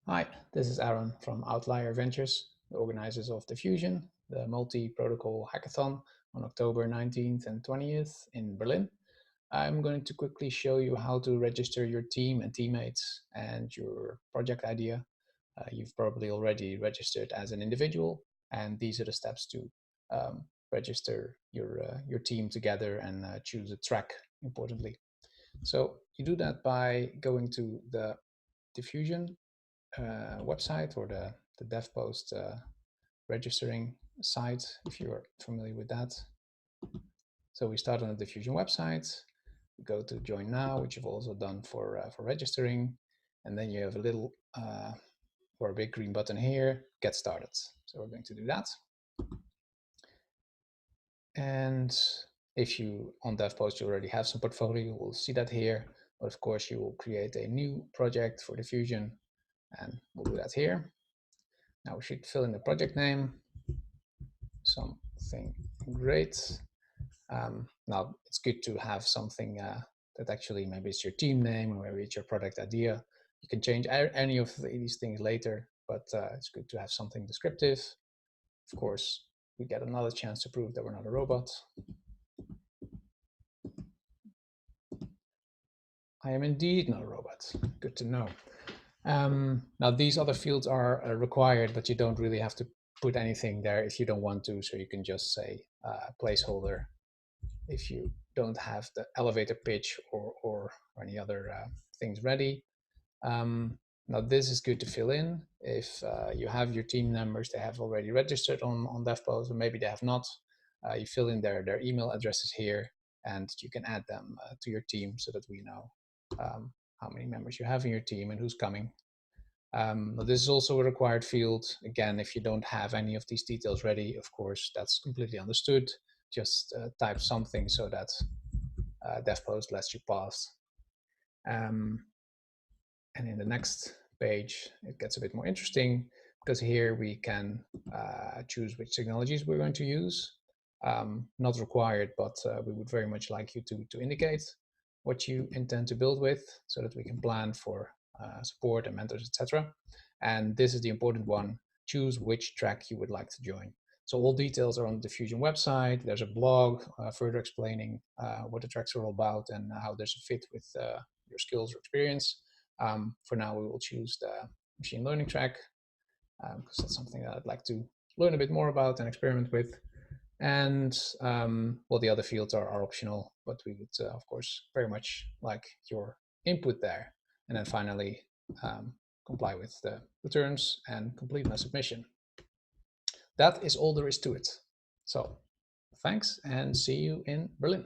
Hi, this is Aaron from Outlier Ventures, the organizers of Diffusion, the multi-protocol hackathon on October 19th and 20th in Berlin. I'm going to quickly show you how to register your team and teammates and your project idea. You've probably already registered as an individual, and these are the steps to register your team together and choose a track, importantly. So you do that by going to the Diffusion website or the DevPost registering site, if you're familiar with that. So we start on the Diffusion website, we go to Join Now, which you've also done for registering, and then you have a little or a big green button here, Get Started. So we're going to do that. And if you on DevPost you already have some portfolio, you will see that here. But of course, you will create a new project for Diffusion, and we'll do that here. Now we should fill in the project name, something great. Now it's good to have something that actually maybe it's your team name or maybe it's your product idea. You can change any of these things later, but it's good to have something descriptive. Of course, we get another chance to prove that we're not a robot. I am indeed not a robot. Good to know. Now these other fields are required, but you don't really have to put anything there if you don't want to. So you can just say placeholder if you don't have the elevator pitch or any other things ready. Now this is good to fill in if you have your team members, they have already registered on DevPost, or maybe they have not. You fill in their email addresses here, and you can add them to your team so that we know how many members you have in your team and who's coming. This is also a required field. Again, if you don't have any of these details ready, of course, that's completely understood. Just type something so that DevPost lets you pass. And in the next page, it gets a bit more interesting because here we can choose which technologies we're going to use. Not required, but we would very much like you to indicate what you intend to build with so that we can plan for support and mentors, etc. And this is the important one. Choose which track you would like to join. So all details are on the Diffusion website. There's a blog further explaining what the tracks are all about and how there's a fit with your skills or experience. For now, we will choose the machine learning track because that's something that I'd like to learn a bit more about and experiment with. And well, the other fields are optional, but we would, of course, very much like your input there. And then finally, comply with the terms and complete my submission. That is all there is to it. So thanks and see you in Berlin.